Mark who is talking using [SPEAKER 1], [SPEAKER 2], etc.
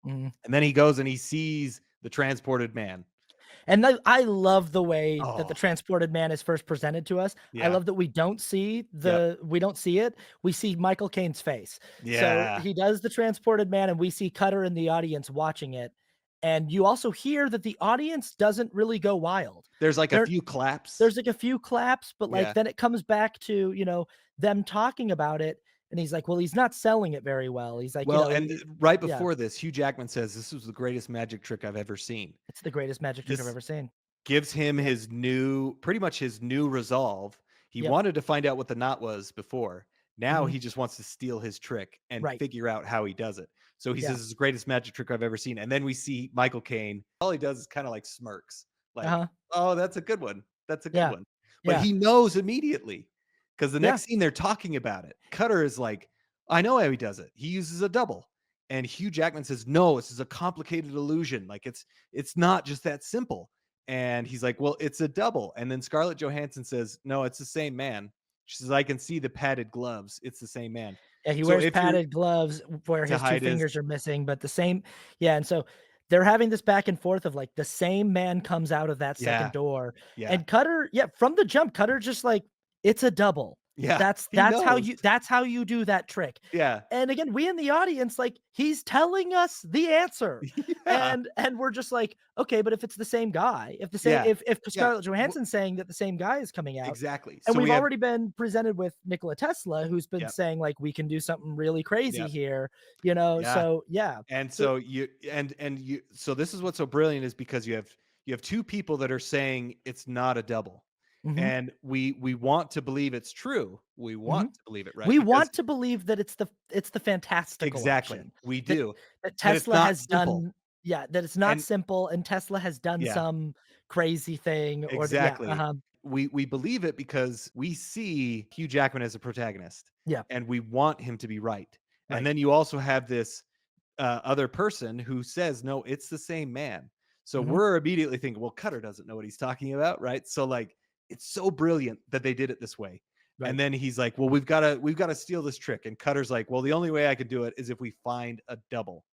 [SPEAKER 1] Mhm.
[SPEAKER 2] And then he goes and he sees the transported man.
[SPEAKER 1] And I love the way that the
[SPEAKER 2] Oh,
[SPEAKER 1] transported man is first presented to us. I
[SPEAKER 2] yeah.
[SPEAKER 1] love that
[SPEAKER 2] Yep.
[SPEAKER 1] we don't see it. We see Michael Caine's face. So
[SPEAKER 2] Yeah.
[SPEAKER 1] he does the transported man, and we see Cutter in the audience watching it. And you also hear that the audience doesn't really go wild.
[SPEAKER 2] There's like a
[SPEAKER 1] There
[SPEAKER 2] few claps.
[SPEAKER 1] there's like a few claps, but like
[SPEAKER 2] Yeah.
[SPEAKER 1] then it comes back to, them talking about it. And he's like, well, he's not selling it very well. He's like,
[SPEAKER 2] Well, and right
[SPEAKER 1] yeah,
[SPEAKER 2] before this, Hugh Jackman says, "This was the greatest magic trick I've ever seen."
[SPEAKER 1] it's the greatest magic trick I've
[SPEAKER 2] This
[SPEAKER 1] ever seen.
[SPEAKER 2] gives him
[SPEAKER 1] Yeah.
[SPEAKER 2] his new pretty much his new resolve. He
[SPEAKER 1] Yep.
[SPEAKER 2] wanted to find out what the knot was before. Now
[SPEAKER 1] Mhm.
[SPEAKER 2] he just wants to steal his trick and
[SPEAKER 1] Right.
[SPEAKER 2] figure out how he does it. So he
[SPEAKER 1] Yeah.
[SPEAKER 2] says, "It's the greatest magic trick I've ever seen." And then we see Michael Caine. All he does is kind of like smirks, like,
[SPEAKER 1] Uh-huh.
[SPEAKER 2] "Oh, that's a good one. That's a good
[SPEAKER 1] Yeah.
[SPEAKER 2] one." But
[SPEAKER 1] Yeah.
[SPEAKER 2] he knows immediately because the
[SPEAKER 1] Yeah.
[SPEAKER 2] next scene they're talking about it. Cutter is like, "I know how he does it. He uses a double." And Hugh Jackman says, "No, this is a complicated illusion. Like it's not just that simple." And he's like, "Well, it's a double." And then Scarlett Johansson says, "No, it's the same man." She says, "I can see the padded gloves. It's the same man."
[SPEAKER 1] Yeah, he
[SPEAKER 2] So
[SPEAKER 1] wears
[SPEAKER 2] if you're
[SPEAKER 1] padded gloves where
[SPEAKER 2] to
[SPEAKER 1] his 2
[SPEAKER 2] hide his
[SPEAKER 1] fingers are missing, but the same. Yeah, and so they're having this back and forth of, like, the same man comes out of that second
[SPEAKER 2] yeah,
[SPEAKER 1] door,
[SPEAKER 2] yeah,
[SPEAKER 1] and Cutter, yeah, from the jump, Cutter just like, "It's a double.
[SPEAKER 2] yeah.
[SPEAKER 1] That's
[SPEAKER 2] He
[SPEAKER 1] that's how
[SPEAKER 2] knows.
[SPEAKER 1] you that's how you do that trick."
[SPEAKER 2] Yeah,
[SPEAKER 1] And again, we in the audience, like, he's telling us the answer,
[SPEAKER 2] yeah,
[SPEAKER 1] and we're just like, "Okay, but if it's the same guy, if the same
[SPEAKER 2] yeah,
[SPEAKER 1] if
[SPEAKER 2] yeah.
[SPEAKER 1] Scarlett Johansson's saying that the same guy is coming out."
[SPEAKER 2] Exactly.
[SPEAKER 1] And
[SPEAKER 2] So
[SPEAKER 1] we've
[SPEAKER 2] we have
[SPEAKER 1] already been presented with Nikola Tesla, who's been
[SPEAKER 2] yep,
[SPEAKER 1] saying, like, "We can do something really crazy
[SPEAKER 2] yep,
[SPEAKER 1] here,"
[SPEAKER 2] yeah.
[SPEAKER 1] so yeah.
[SPEAKER 2] And
[SPEAKER 1] So
[SPEAKER 2] so you so this is what's so brilliant is because you have two people that are saying it's not a double.
[SPEAKER 1] mhm,
[SPEAKER 2] And we want to believe it's true. We want
[SPEAKER 1] mhm.
[SPEAKER 2] to believe it, right?
[SPEAKER 1] We
[SPEAKER 2] Because
[SPEAKER 1] want to believe that it's the fantastical
[SPEAKER 2] exactly.
[SPEAKER 1] option,
[SPEAKER 2] We
[SPEAKER 1] that
[SPEAKER 2] do. That it's
[SPEAKER 1] Tesla
[SPEAKER 2] not
[SPEAKER 1] has
[SPEAKER 2] simple.
[SPEAKER 1] done, yeah, that it's not
[SPEAKER 2] And
[SPEAKER 1] simple and Tesla has done
[SPEAKER 2] yeah,
[SPEAKER 1] some crazy thing or the yeah,
[SPEAKER 2] exactly.
[SPEAKER 1] uh-huh,
[SPEAKER 2] We believe it because we see Hugh Jackman as a protagonist
[SPEAKER 1] yeah,
[SPEAKER 2] and we want him to be right. And
[SPEAKER 1] right,
[SPEAKER 2] then you also have this other person who says, "No, it's the same man." So
[SPEAKER 1] mhm,
[SPEAKER 2] we're immediately thinking, "Well, Cutter doesn't know what he's talking about, right?" So like, it's so brilliant that they did it this way. And
[SPEAKER 1] right,
[SPEAKER 2] then he's like, "Well, we've got to steal this trick." And Cutter's like, "Well, the only way I could do it is if we find a double."